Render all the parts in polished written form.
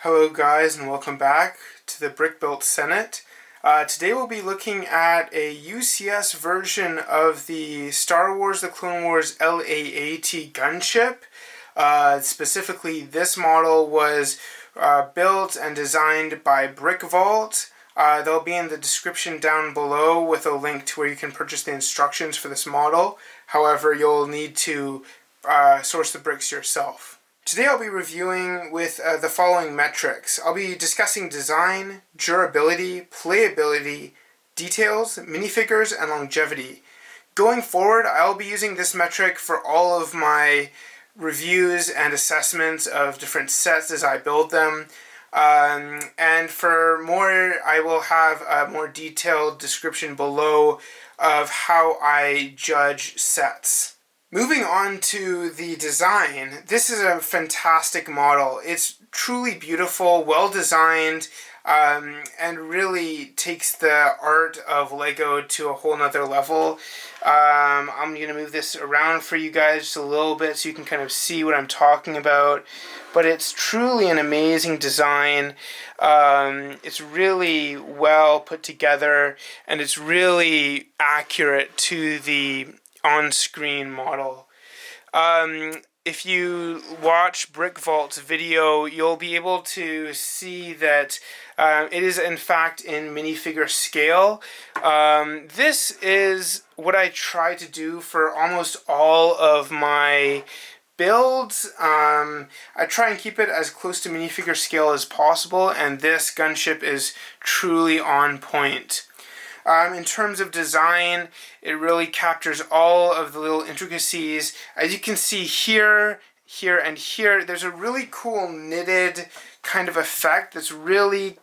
Hello guys and welcome back to the Brickvault Senate. Today we'll be looking at a UCS version of the Star Wars The Clone Wars LAAT gunship. Specifically, this model was built and designed by Brickvault. They'll be in the description down below with a link to where you can purchase the instructions for this model. However, you'll need to source the bricks yourself. Today I'll be reviewing with the following metrics. I'll be discussing design, durability, playability, details, minifigures, and longevity. Going forward, I'll be using this metric for all of my reviews and assessments of different sets as I build them. And for more, I will have a more detailed description below of how I judge sets. Moving on to the design, this is a fantastic model. It's truly beautiful, well designed, and really takes the art of Lego to a whole nother level. I'm going to move this around for you guys just a little bit so you can kind of see what I'm talking about. But it's truly an amazing design. It's really well put together, and it's really accurate to the on-screen model. If you watch Brickvault's video, you'll be able to see that it is in fact in minifigure scale. This is what I try to do for almost all of my builds. I try and keep it as close to minifigure scale as possible, and this gunship is truly on point. In terms of design, it really captures all of the little intricacies. As you can see here, here, and here, there's a really cool knitted kind of effect that's really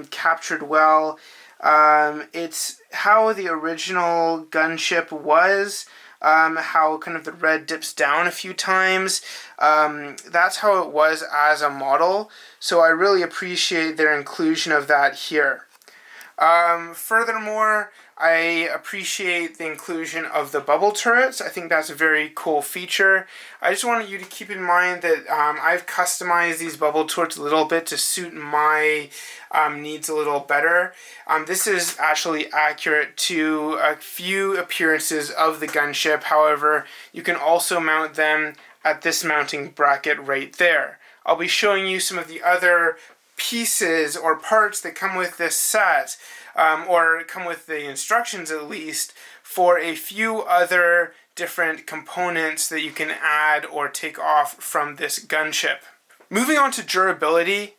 captured well. It's how the original gunship was, how kind of the red dips down a few times. That's how it was as a model, so I really appreciate their inclusion of that here. Furthermore, I appreciate the inclusion of the bubble turrets. I think that's a very cool feature. I just wanted you to keep in mind that I've customized these bubble turrets a little bit to suit my needs a little better. This is actually accurate to a few appearances of the gunship. However, you can also mount them at this mounting bracket right there. I'll be showing you some of the other pieces or parts that come with this set, or come with the instructions at least, for a few other different components that you can add or take off from this gunship. Moving on to durability,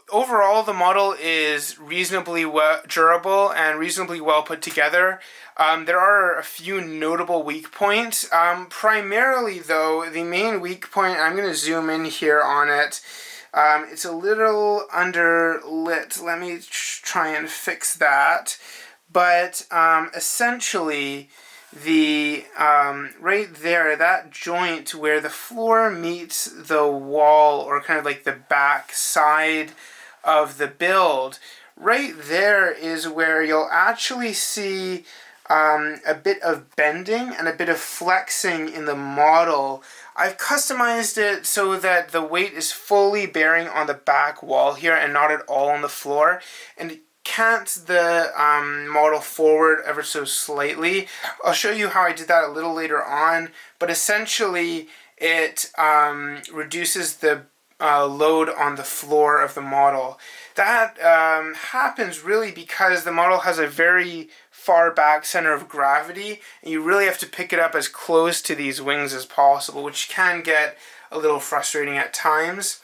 overall the model is reasonably durable and reasonably well put together. There are a few notable weak points. Primarily though, the main weak point, I'm going to zoom in here on it, it's a little underlit. Let me try and fix that. But essentially, the right there, that joint where the floor meets the wall, or kind of like the back side of the build, right there is where you'll actually see a bit of bending and a bit of flexing in the model. I've customized it so that the weight is fully bearing on the back wall here and not at all on the floor, and it cants the model forward ever so slightly. I'll show you how I did that a little later on, but essentially it reduces the load on the floor of the model. That happens really because the model has a very far back center of gravity, and you really have to pick it up as close to these wings as possible, which can get a little frustrating at times.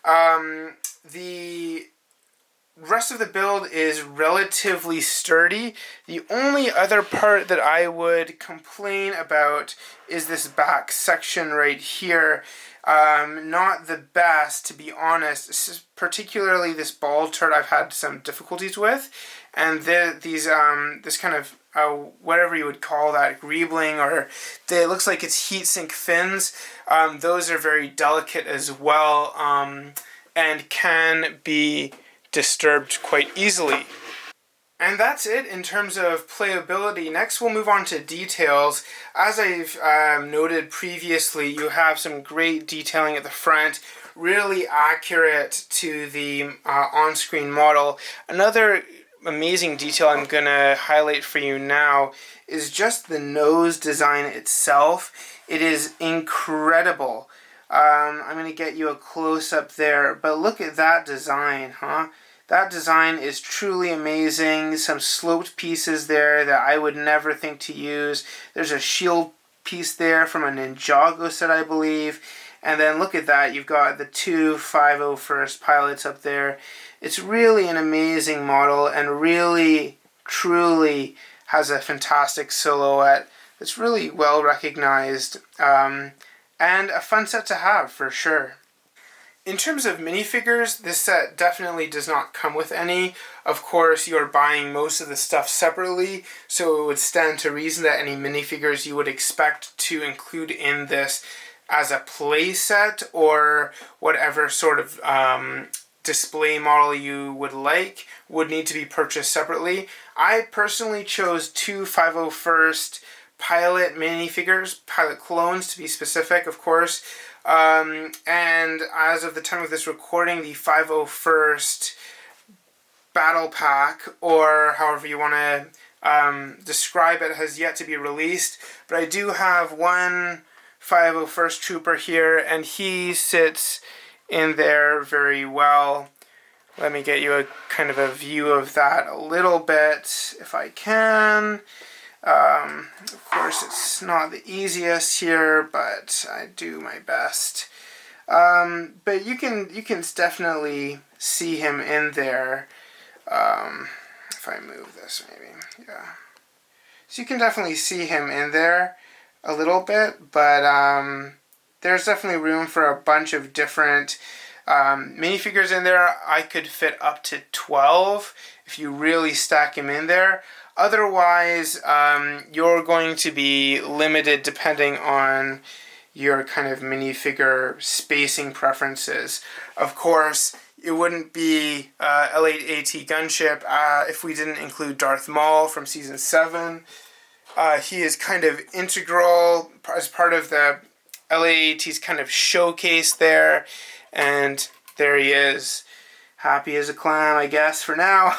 The rest of the build is relatively sturdy. The only other part that I would complain about is this back section right here. Not the best, to be honest. Particularly this ball turret I've had some difficulties with, and this kind of whatever you would call that, greebling, or it looks like it's heatsink fins. Those are very delicate as well, and can be disturbed quite easily. And that's it in terms of playability. Next we'll move on to details. As I've noted previously, you have some great detailing at the front. really accurate to the on-screen model. Another amazing detail I'm going to highlight for you now is just the nose design itself. It is incredible. I'm going to get you a close-up there, but look at that design, huh? That design is truly amazing. Some sloped pieces there that I would never think to use. There's a shield piece there from a Ninjago set, I believe. And then look at that, you've got the two 501st pilots up there. It's really an amazing model and really, truly has a fantastic silhouette. It's really well recognized and a fun set to have for sure. In terms of minifigures, this set definitely does not come with any. Of course, you're buying most of the stuff separately, so it would stand to reason that any minifigures you would expect to include in this as a play set or whatever sort of display model you would like would need to be purchased separately. I personally chose two 501st pilot minifigures, pilot clones to be specific, of course. And as of the time of this recording, the 501st Battle Pack, or however you want to describe it, has yet to be released. But I do have one 501st Trooper here, and he sits in there very well. Let me get you a kind of a view of that a little bit, if I can. Of course, it's not the easiest here, but I do my best. But you can definitely see him in there. If I move this, maybe, yeah. So you can definitely see him in there a little bit, but there's definitely room for a bunch of different minifigures in there. I could fit up to 12 if you really stack him in there. Otherwise, you're going to be limited depending on your kind of minifigure spacing preferences. Of course, it wouldn't be L8AT Gunship if we didn't include Darth Maul from Season 7. He is kind of integral as part of the L8AT's kind of showcase there. And there he is. Happy as a clam, I guess, for now.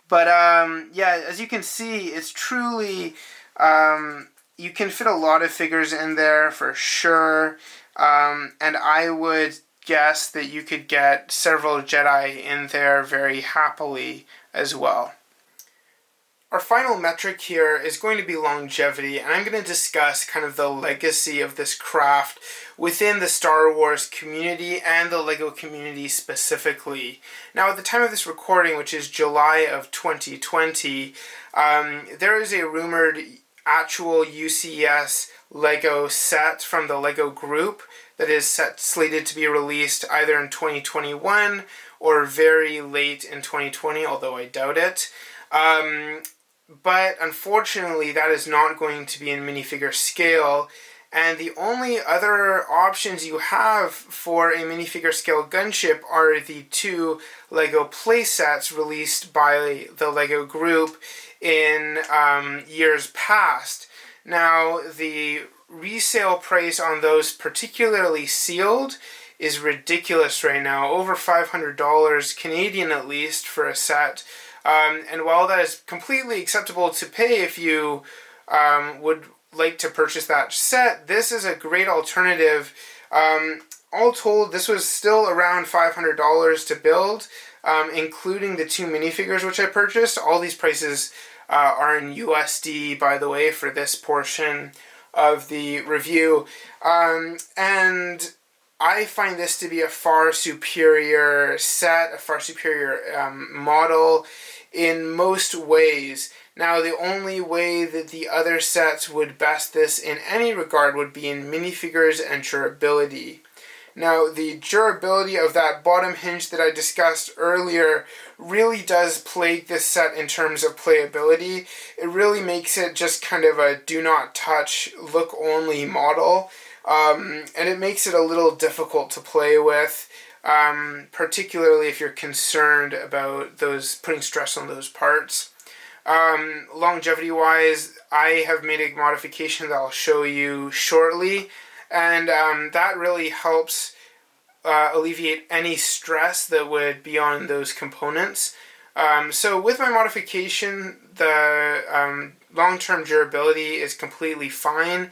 But yeah, as you can see, it's truly, you can fit a lot of figures in there for sure. And I would guess that you could get several Jedi in there very happily as well. Our final metric here is going to be longevity, and I'm going to discuss kind of the legacy of this craft within the Star Wars community and the LEGO community specifically. Now, at the time of this recording, which is July of 2020, there is a rumored actual UCS LEGO set from the LEGO group that is slated to be released either in 2021 or very late in 2020, although I doubt it. But unfortunately, that is not going to be in minifigure scale, and the only other options you have for a minifigure scale gunship are the two LEGO playsets released by the LEGO group in years past. Now, the resale price on those, particularly sealed, is ridiculous right now, over $500 Canadian at least for a set. And while that is completely acceptable to pay if you would like to purchase that set, this is a great alternative. All told, this was still around $500 to build, including the two minifigures which I purchased. All these prices are in USD, by the way, for this portion of the review. And I find this to be a far superior set, a far superior model in most ways. Now, the only way that the other sets would best this in any regard would be in minifigures and durability. Now, the durability of that bottom hinge that I discussed earlier really does plague this set in terms of playability. It really makes it just kind of a do not touch, look only model. And it makes it a little difficult to play with, particularly if you're concerned about putting stress on those parts. Longevity-wise, I have made a modification that I'll show you shortly, and that really helps alleviate any stress that would be on those components. So with my modification, the long-term durability is completely fine.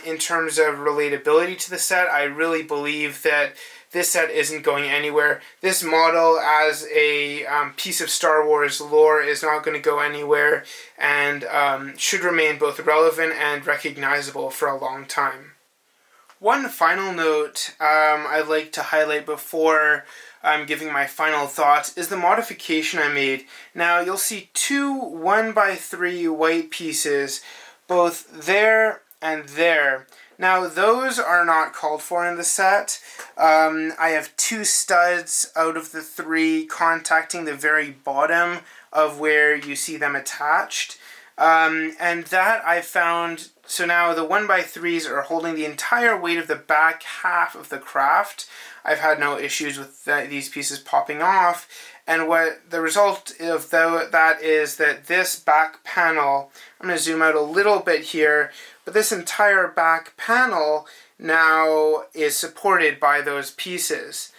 In terms of relatability to the set, I really believe that this set isn't going anywhere. This model as a piece of Star Wars lore is not going to go anywhere, and should remain both relevant and recognizable for a long time. One final note I'd like to highlight before I'm giving my final thoughts is the modification I made. Now you'll see two 1x3 white pieces, both there and there. Now those are not called for in the set. I have two studs out of the three contacting the very bottom of where you see them attached. And that I found, so now the 1x3s are holding the entire weight of the back half of the craft. I've had no issues with these pieces popping off, and what the result of that is that this back panel, I'm going to zoom out a little bit here, but this entire back panel now is supported by those pieces.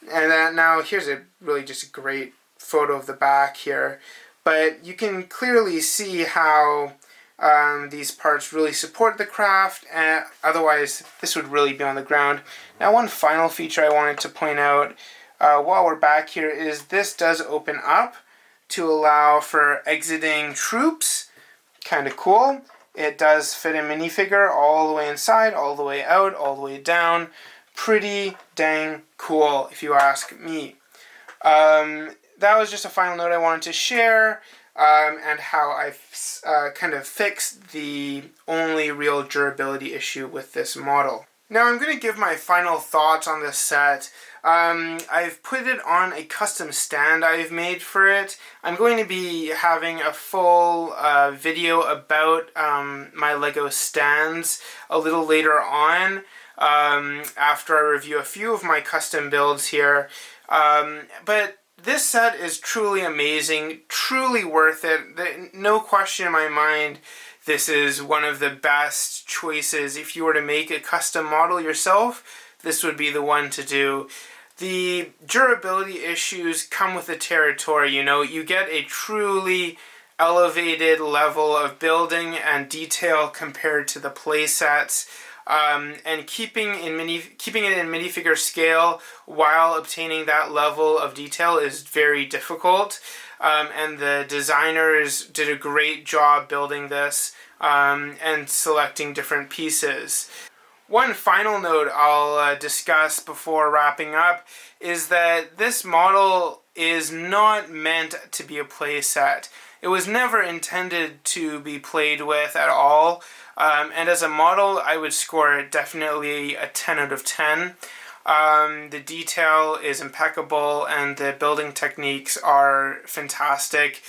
And now here's a really just a great photo of the back here, but you can clearly see how these parts really support the craft, and otherwise this would really be on the ground. Now one final feature I wanted to point out while we're back here is this does open up to allow for exiting troops. Kind of cool. It does fit a minifigure all the way inside, all the way out, all the way down. Pretty dang cool if you ask me. That was just a final note I wanted to share. And how I've kind of fixed the only real durability issue with this model. Now I'm going to give my final thoughts on this set. I've put it on a custom stand I've made for it. I'm going to be having a full video about my Lego stands a little later on, after I review a few of my custom builds here. But this set is truly amazing, truly worth it. No question in my mind, this is one of the best choices. If you were to make a custom model yourself, this would be the one to do. The durability issues come with the territory, you know. You get a truly elevated level of building and detail compared to the play sets. And keeping it in minifigure scale while obtaining that level of detail is very difficult. And the designers did a great job building this and selecting different pieces. One final note I'll discuss before wrapping up is that this model is not meant to be a play set. It was never intended to be played with at all. And as a model, I would score it definitely a 10 out of 10. The detail is impeccable and the building techniques are fantastic.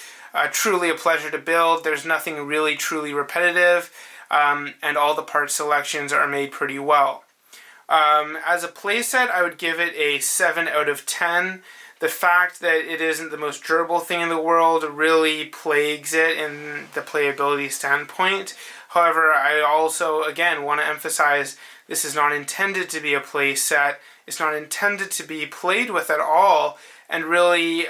Truly a pleasure to build. There's nothing really truly repetitive, and all the part selections are made pretty well. As a playset, I would give it a 7 out of 10. The fact that it isn't the most durable thing in the world really plagues it in the playability standpoint. However, I also, again, want to emphasize this is not intended to be a play set. It's not intended to be played with at all, and really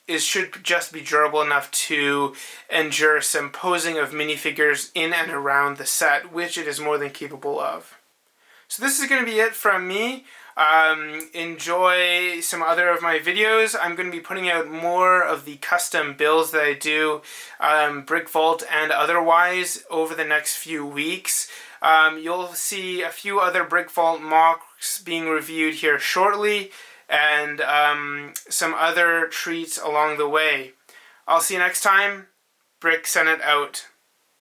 it should just be durable enough to endure some posing of minifigures in and around the set, which it is more than capable of. So this is going to be it from me. Enjoy some other of my videos. I'm going to be putting out more of the custom builds that I do, Brickvault and otherwise, over the next few weeks. You'll see a few other Brickvault MOCs being reviewed here shortly, and some other treats along the way. I'll see you next time. Brick Senate out.